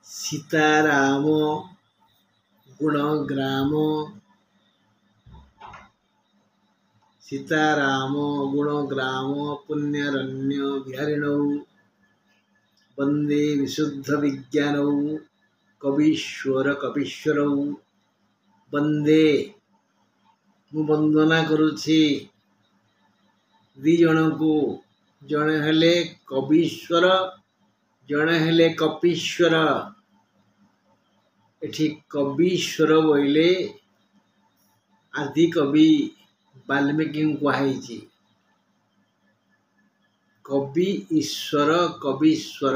सीताराम गुणग्राम सीताराम गुणग्राम पुण्यरण्य विहारिणौ वंदे विशुद्ध विज्ञानौ कवीश्वर कपीश्वरौ वंदे मु वंदना करुछि दी जन को जड़े हेले कवीश्वर जड़े हेले कपीश्वर एठी कवीश्वर बोले आदि कवि वाल्मीकि कहुई कवि ईश्वर कवीश्वर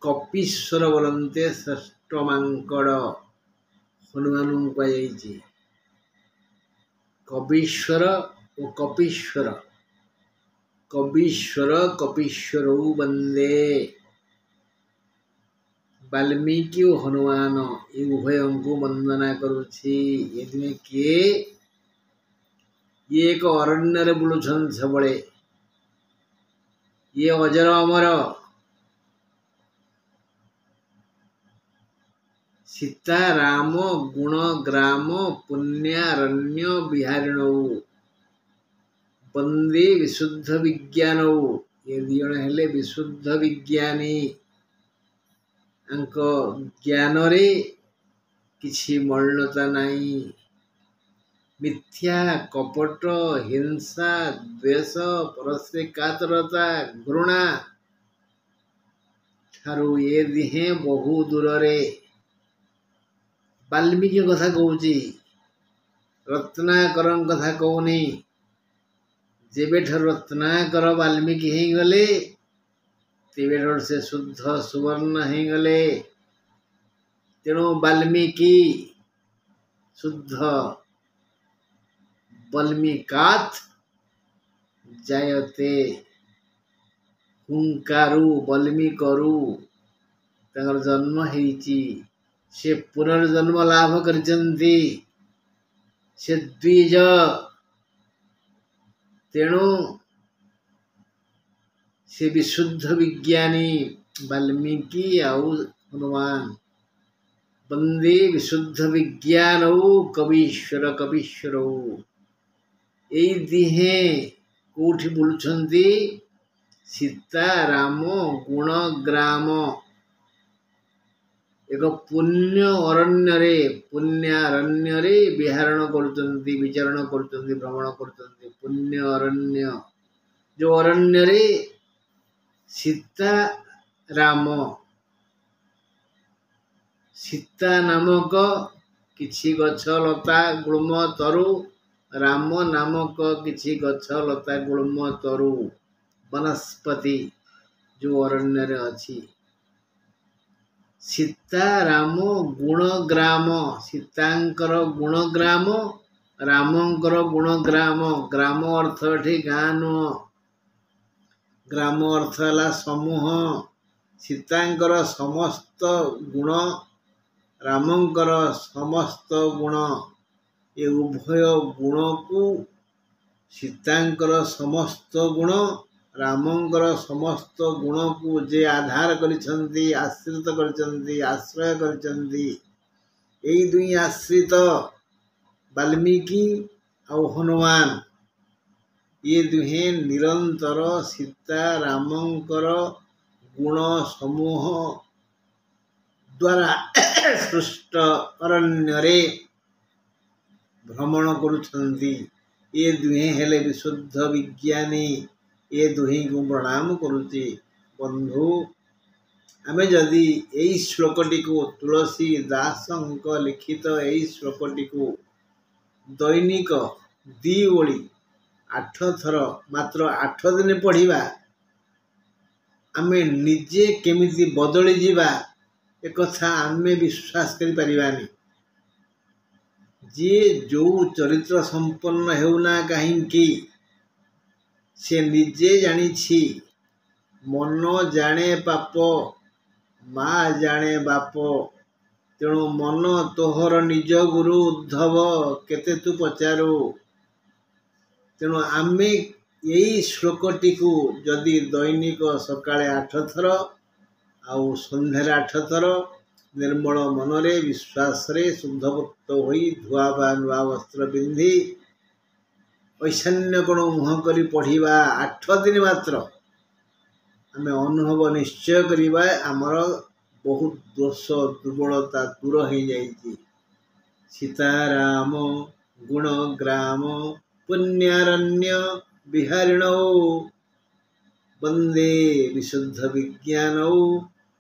कपीश्वर बोलते श्रेष्ठ मांकड़ हनुमान कहुई कवीश्वर और कपीश्वर कवीश्वर कपीश्वर वंदे वाल्मीकि और हनुमान ये उभय को वंदना करुछि किए ये एक अरण्य बुलुछन सबले ये अजर अमर सीताराम गुणग्राम पुण्यारण्य विहारिणौ वंदे विशुद्ध विज्ञानौ ये दिजण हेले विशुद्ध विज्ञानी ज्ञान रे किछि मलिनता नहीं मिथ्या कपट हिंसा द्वेष परस्पर कातरता घृणा ठारू ये दिहे बहु दूर रे वाल्मीकि कथा कहूची रत्नाकर कथा कहूनी जेबे ठार रत्नाकर वाल्मीकि ही गले तेबे ठार से शुद्ध सुवर्ण ही गले तेणु वाल्मीकि शुद्ध वाल्मीकात् जायते हुंकारु वाल्मीकरु तंगर जन्म हेची से पुनर्जन्म लाभ करचंती से द्विज तेणु से विशुद्ध विज्ञानी वाल्मीकि आउ हनुमान वंदे विशुद्ध विज्ञानौ कवीश्वर कपीश्वरौ एई दिहे कोठी बुलुछंती सीताराम गुणग्राम एक पुण्यारण्य रे विहारण करुचंती विचरण करुचंती भ्रमण करुचंती पुण्य अरण्य जो अरण्य रे सीता राम सीता नामक किछि गछ लता गुल्म तरु राम नामक किछि गछ लता गुल्म तरु वनस्पति जो अरण्य रे अछि सीताराम गुणग्राम सीतांकर गुणग्राम रामंकर गुणग्राम ग्राम अर्थ एठी गाँ नुह ग्राम अर्थ है समूह सीतांकर समस्त गुण रामंकर समस्त गुण ये उभय गुण को सीतांकर समस्त गुण रामंकर समस्त गुण को जे आधार करिसंती आश्रित करिसंती आश्रय करिसंती एई दुई आश्रित वाल्मीकि और हनुमान ये दुहे निरंतर सीता रामंकर गुण समूह द्वारा सृष्ट अरण्य रे भ्रमण करुछंती ये दुहे हेले विशुद्ध विज्ञानी ये दुही को प्रणाम करुची बंधु आमे जदि एई श्लोकटी को तुलसी दासंक लिखित एई श्लोकटी को दैनिक दी ओली 8 थर मात्र 8 दिन पढ़िबा आमे निजे केमिति बदली जीवा एक कथा आमे विश्वास करि परिबानी जे जो चरित्र संपन्न हेउना काहींकी से निजे जानी छी मन जाने पाप माँ जाने बाप तेणु मन तोहर निज गुरु उद्धव केते तू पचारू तेणु आमे यही श्लोकटी को जदि दैनिक सकाळे 8 थर आउ सन्ध्यारे 8 थर निर्मल मनरे विश्वास शुद्धभक्त हो धुआ बा नुआ वस्त्र पिंधि ऐशान्य कोण मुह कर पढ़ा 8 दिन मात्र आम अनुभव निश्चय करवा आमर बहुत दोष दुर्बलता दूर हो जाइए। सीताराम गुणग्राम पुण्यारण्य विहारिणौ वंदे विशुद्ध विज्ञानौ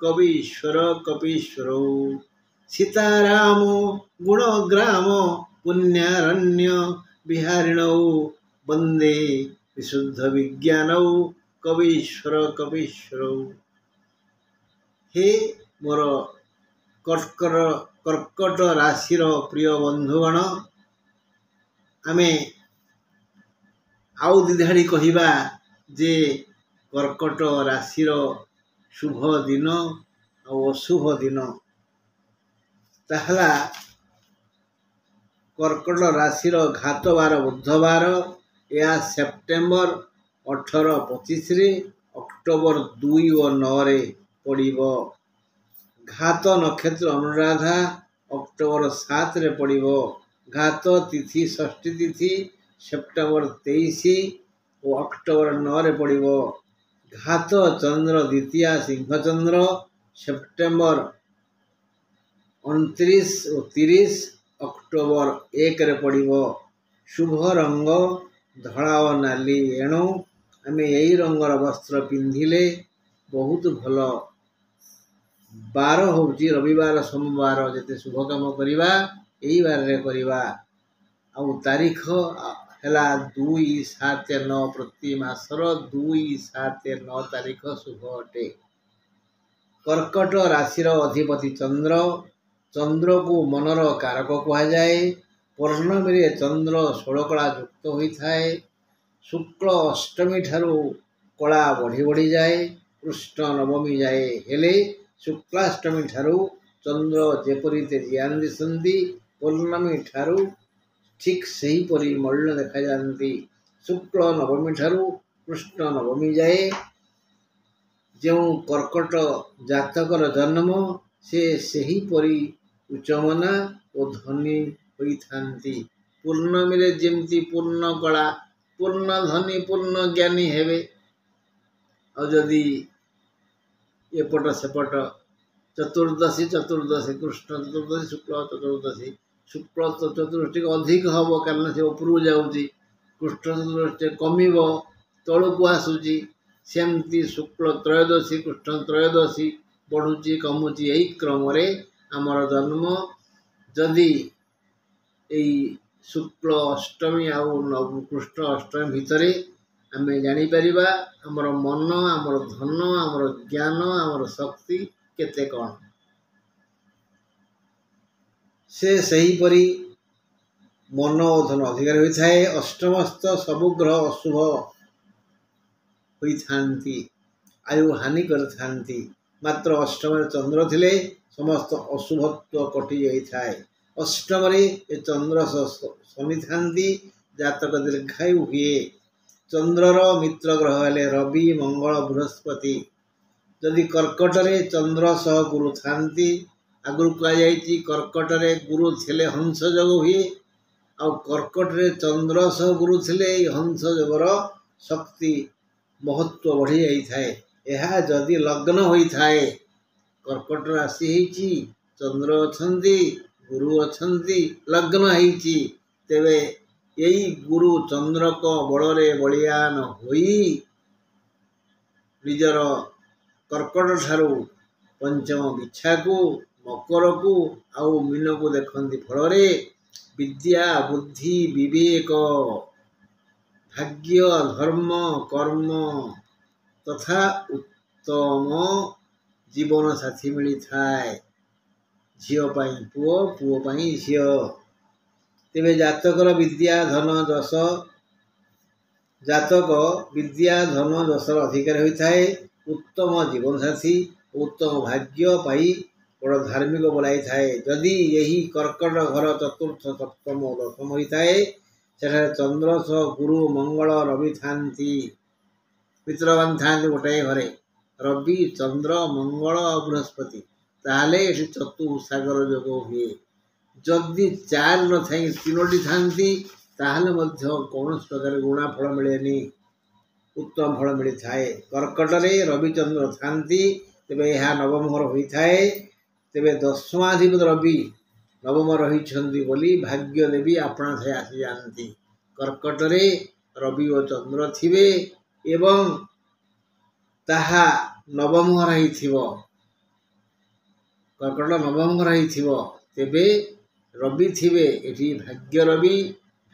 कवीश्वर कपीश्वरौ। सीताराम गुणग्राम पुण्यारण्य विहारिणौ वंदे विशुद्ध विज्ञानौ कवीश्वर कपीश्वरौ। हे मोर कर्कट राशि प्रिय बंधुगण आमे आउ दिधाड़ी कहिबा जे कर्कट राशि शुभ दिन और अशुभ दिन ताहला कर्कट राशि घातवार बुधवार या सेप्टेम्बर 18-25 अक्टोबर 2 और 9 रे पड़िबो। घात नक्षत्र अनुराधा अक्टोबर 7 रे पड़िबो। घात तिथि षष्ठी तिथि सेप्टेम्बर 23 और अक्टोबर 9 रे पड़िबो। घात चंद्र द्वितीय सिंहचंद्र सेप्टेम्बर 29 और 30 अक्टोबर 1 रे पड़िबो। शुभ रंग धड़ा और नाली एणु आमे यही रंगर वस्त्र पिंधिले बहुत भल। बार होची रविवार सोमवार जते शुभ काम करिबा एही बार रे करिबा। आउ तारीख हैला 2-7-9 प्रति मासर 2-7-9 तारीख शुभ अटे। कर्कट राशि अधिपति चंद्र चंद्र को मनर कारक कहा जाए। पूर्णमी रे चंद्र 16 कला युक्त होता है। शुक्ल अष्टमी ठारू कला बढ़ी बढ़ी जाए कृष्ण नवमी जाए हेले शुक्लाष्टमी ठारू चंद्र जेपरी तेजियान दिसंती पूर्णमी ठारू ठीक सही परी मल्ल देखा जाती। शुक्ल नवमी ठारू कृष्ण नवमी जाए जो कर्कट जातकर जन्म से सही परी उच्चमना और धनी होई थांती। पूर्णमी रे जेमती पूर्ण कला पूर्ण धनी पूर्ण ज्ञानी हेबे। और जदि एपट सेपट चतुर्दशी कृष्ण चतुर्दशी शुक्ल चतुर्दशी शुक्ल चतुर्दशी अधिक हम कारण से उपरू जाऊँगी कृष्ण चतुर्दशी कमिब तलू आसूची सेमती शुक्ल त्रयोदशी कृष्ण त्रयोदशी बढ़ुची कमुची यही क्रम आमर जन्म जदि यही शुक्ल अष्टमी आउ कृष्ण अष्टमी भितर आम जापर आमर मन आमर धन आमर ज्ञान आमर शक्ति केते कौन से सही परी मन और धन अधिकार होता है। अष्टमस्थ सबु ग्रह अशुभ होता आयु हानि करथांती। मात्र अष्टम चंद्र थिले समस्त अशुभत्व कटि जाए। अष्टम चंद्र शनि थांती जातक दीर्घायु हुए। चंद्रर मित्र ग्रह हेले रवि मंगल बृहस्पति। जदि कर्कट रे चंद्र सह गुरु थांती आगुरी कहुई कर्कट रे गुरु थिले हंस योग हुए आ कर्कट रे चंद्र सह गुरु थिले हंस योगर शक्ति महत्व बढ़ी जाए। यह जदि लग्न होता है कर्कट राशि होती चंद्र अछंती गुरु अछंती लग्न होती तेबे यही गुरु चंद्र को बड़े बलियान होई निजर कर्कट ठारू पंचम बिछा को मकर को आउ मीन को देखती फल विद्या बुद्धि विवेक भाग्य धर्म कर्म तथा उत्तम जीवन साथी मिली थाए। झील पुओ पुओ झील तेरे जातकर विद्या धन दश जातक विद्या धन दशर अधिकार होता है। उत्तम जीवन साथी उत्तम भाग्य पाई बड़ धार्मिक बोलाई थाए। जदि यही कर्कट घर चतुर्थ सप्तम दशम होता है सेठारे चंद्र सह गुरु मंगल रवि थांती मित्रवान थांती गोटाए घरे रवि चंद्र मंगल और बृहस्पति ताहले एठी चतुसागर योग हुए। जदि चार न थाई तीनोटी थांती ताहले मध्य कौनसी प्रकार गुणा फल मिलेनी, उत्तम फल मिली थाए। कर्कट रे रवि चंद्र थांती तेबे यह नवम घर होई थाए। तेबे दशमाधिपति रवि नवम रही बोली भाग्य देवी अपना थे आसी जानती। कर्कट रे रवि और चंद्र थिबे एवं ताहा नवम घर ही थिबो। कर्कट नवम घर ही थिबो तेबे रवि थिबे एठी भाग्य रवि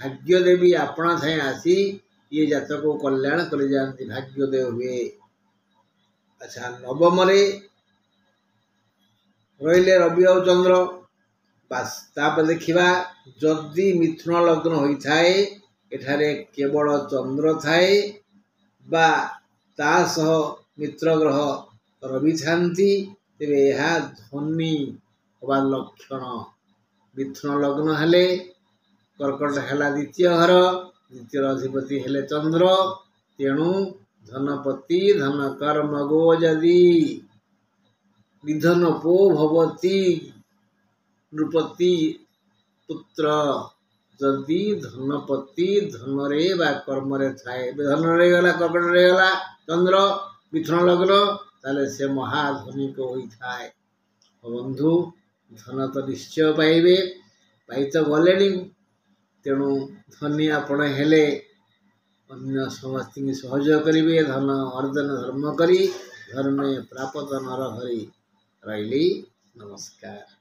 भाग्य देवी अपना थे आसी ये जातक को कल्याण कर जानती, भाग्योदय हुए। अच्छा नवम रे रहिले रवि और चंद्र बास तापर देखिबा जदि मिथुन लग्न होई थाए एठारे केवल चंद्र थाए बा ता सह मित्र ग्रह रवि थांती तेबे यह धनी होवा लक्षण। मिथुन लग्न हेले कर्कट हेला द्वितीय घर, द्वितीय अधिपति हेले चंद्र, तेणु धनपति धन कर्म गो जदि निधन पो भवती नृपति पुत्र जदि धनपति धन रे बा कर्म रे थाए धन रे गला कर्कट रे गला चंद्र मिथुन लग्न ताले से महाधनी को होई थाए। बंधु धन तो निश्चय पाइबे, पाई तो गलेनी, तेणु धनी आपण हेले अन्य समस्त सहयोग करिवे। धन अर्जन धर्म करी धर्मे प्राप्त नर हरि रही। नमस्कार।